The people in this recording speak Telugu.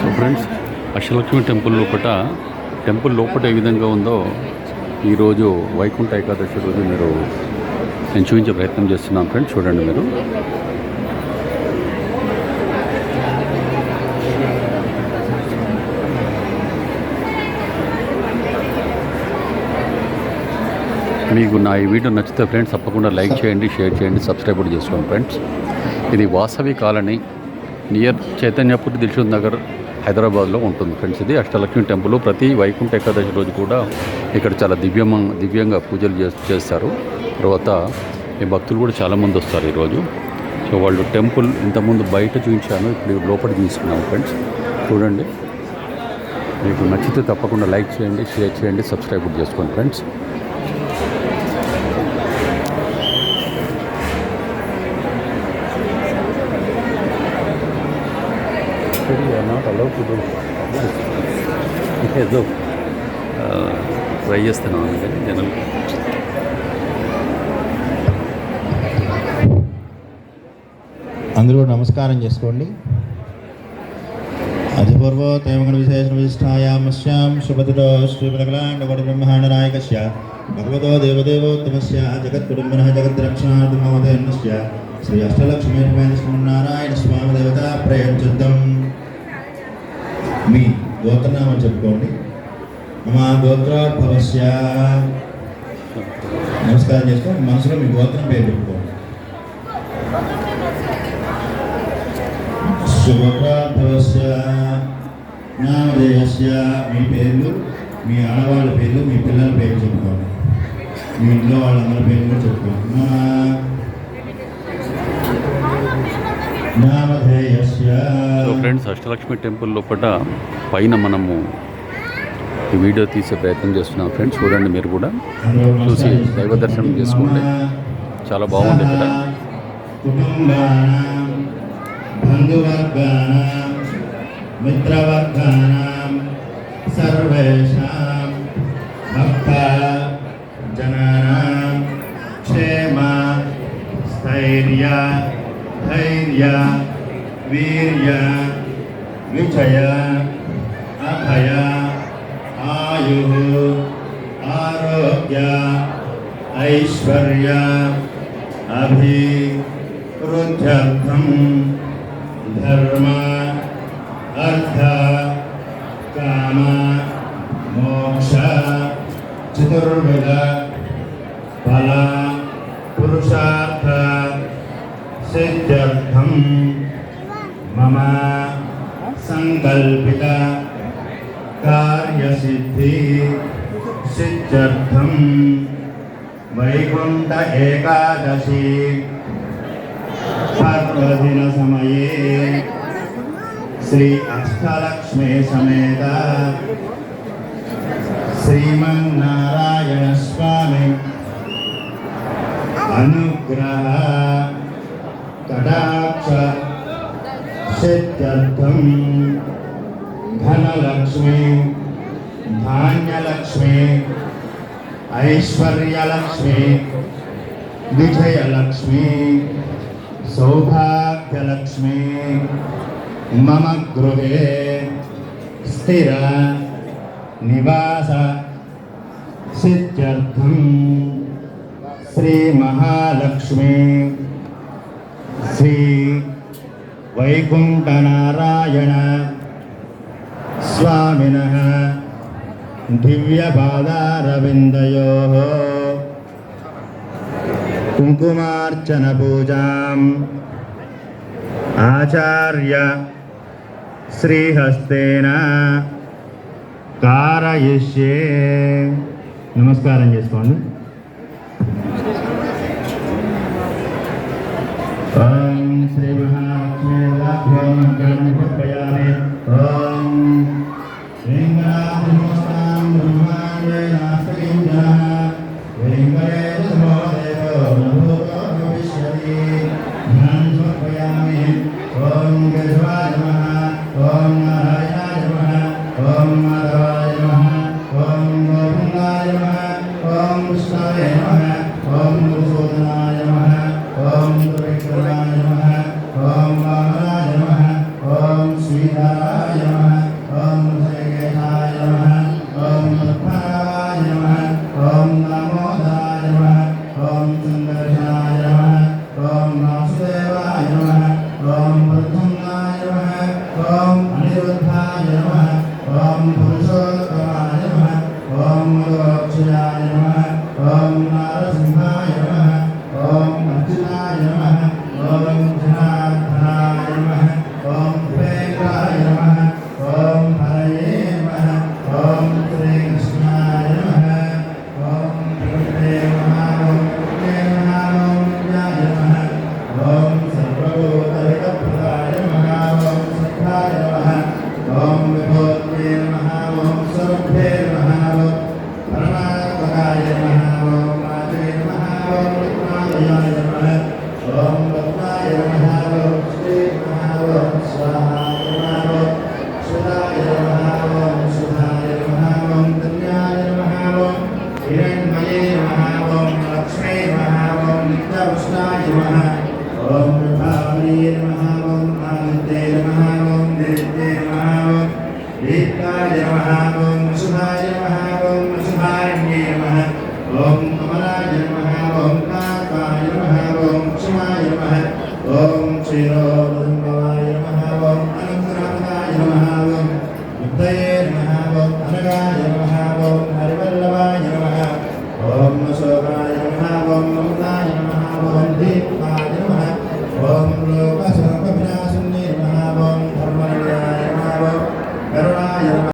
సో ఫ్రెండ్స్, అష్టలక్ష్మి టెంపుల్ లోపల ఏ విధంగా ఉందో ఈరోజు వైకుంఠ ఏకాదశి రోజు నేను చూపించే ప్రయత్నం చేస్తున్నాను ఫ్రెండ్స్. చూడండి మీరు. మీకు నా ఈ వీడియో నచ్చితే ఫ్రెండ్స్ తప్పకుండా లైక్ చేయండి, షేర్ చేయండి, సబ్స్క్రైబ్ కూడా చేసుకోండి ఫ్రెండ్స్. ఇది వాసవి కాలనీ నియర్ చైతన్యపూర్, దిల్షుక్ నగర్, హైదరాబాద్లో ఉంటుంది ఫ్రెండ్స్. ఇది అష్టలక్ష్మి టెంపుల్. ప్రతి వైకుంఠ ఏకాదశి రోజు కూడా ఇక్కడ చాలా దివ్యంగా పూజలు చేస్తారు. తర్వాత ఈ భక్తులు కూడా చాలామంది వస్తారు ఈరోజు. సో వాళ్ళు టెంపుల్ ఇంతకుముందు బయట చూపించాను, ఇప్పుడు లోపలికి తీసుకున్నాను ఫ్రెండ్స్. చూడండి, మీకు నచ్చితే తప్పకుండా లైక్ చేయండి, షేర్ చేయండి, సబ్స్క్రైబ్ కూడా చేసుకోండి ఫ్రెండ్స్. ఏదో ట్రై చేస్తున్నాను అందుకని జనాలు. అందరూ నమస్కారం చేసుకోండి. అధిపూర్వ తైమగణ విశేష విశిష్టాయామస్యాం శుభదిలో శ్రీమలకలాండ వడి బ్రహ్మాండ నాయకస్య భగవతో దేవదేవోత్తమస్య జగత్కుటుంబనః జగద్రక్షణార్థమవతయన్నస్య శ్రీ అష్టలక్ష్మీ నారాయణ స్వామి దేవత ప్రయంచుద్ధం. మీ గోత్రనామం చెప్పుకోండి. మా గోత్రోద్భవస్య. నమస్కారం చేసుకోండి. మనసులో మీ గోత్రం పేరు చెప్పుకోండి. శుభప్రాభవస్య నామధేయస్య. మీ పేర్లు, మీ ఆడవాళ్ళ పేర్లు, మీ పిల్లల పేరు చెప్పుకోండి. మీ ఇంట్లో వాళ్ళందరి పేర్లు కూడా చెప్పుకోండి. సో ఫ్రెండ్స్, అష్టలక్ష్మి టెంపుల్ లోపల పైన మనము ఈ వీడియో తీసే ప్రయత్నం చేస్తున్నాం ఫ్రెండ్స్. చూడండి, మీరు కూడా చూసి దైవ దర్శనం చేసుకోండి. చాలా బాగుంది ఇక్కడ. బంధువర్గానాం మిత్రవర్గానాం సర్వేషాం భక్త జనానాం క్షేమ స్థైర్య ధైర్య వీర్య విజయ అభయ ఆయు ఆరోగ్య ఐశ్వర్య అభివృద్ధ్యర్థం ధర్మ అర్థ కామ మోక్ష చతుర్విధ ఫల పురుషార్థ సిద్ధ్యర్థం మమ సంకల్పిత కార్యసిద్ధి సిద్ధ్యర్థం వైకుంఠ ఏకాదశి పర్వదిన సమయే శ్రీ అష్టలక్ష్మి సమేత శ్రీమన్నారాయణ స్వామి అనుగ్రహ కటాక్ష సిద్ధ్యర్థం ధనలక్ష్మి ధాన్యలక్ష్మి ఐశ్వర్యలక్ష్మి విజయలక్ష్మి సౌభాగ్యలక్ష్మి మమ గృహే స్థిర నివాస సిద్ధ్యర్థం శ్రీ మహాలక్ష్మి శ్రీ వైకుంఠనారాయణ స్వామినః దివ్యపాదారవిందయోః కుంకుమార్చన పూజాం ఆచార్య శ్రీహస్తేన కారయిష్యే. నమస్కారం చేసుకోండి. ఓం శ్రీ మహాలక్ష్మీ సమర్పయామి. ఓం లింగాభిమోస్తాం బ్రహ్మాండే నాస్తికించః వెంకటేశమో దేవో నభూతో భవిష్యతి. ధ్యానం సమర్పయామి. ఓం కేశవాయ నమః. ఓం నారాయణాయ నమః. ఓం మాధవాయ నమః. ఓం గోవిందాయ నమః. ఓం కృష్ణాయ నమః. ఓం మధుసూదనాయ నమః. ఓం త్రివిక్రమాయ నమః. ఓం వామనాయ నమః. ఓం ओम संकर्षणाय नमः ओम वासुदेवाय नमः ओम प्रद्युम्नाय नमः ओम अनिरुद्धाय नमः ओम पुरुषोत्तमाय नमः ओम मधुक्षयाय नमः ओम नारसिंहाय नमः ओम अर्जुनाय नमः ओम जनार्दनाय नमः ओम उपेन्द्राय नमः ओम हरये नमः ओम श्री कृष्णाय नमः ओम प्रभुते नमः ओम प्रभुते नमः ओम विद्याय नमः ओम सर्वभूतहितप्रदाय नमः ओम सत्ताय नमः ओम विभूते नमः ओम स्वरूपे नमः ओम परमात्मकाय नमः ओम माते नमः ओम रत्नालयाय नमः ओम रत्नाय नमः ओम श्री नमः ओम स्वाहाय नमः ओम सुधाय नमः ओम सुधाय नमः ओम कन्याय नमः ओम हिरण्मये नमः ओम लक्ष्मे नमः ओम नित्यपुष्टाय नमः ओम प्रभावये नमः ओम आदित्ये नमः ओम देव्ये नमः ओम दीप्ताय नमः ओम सुधाय नमः ओम सुधारण्ये नमः ओम कमलाय नमः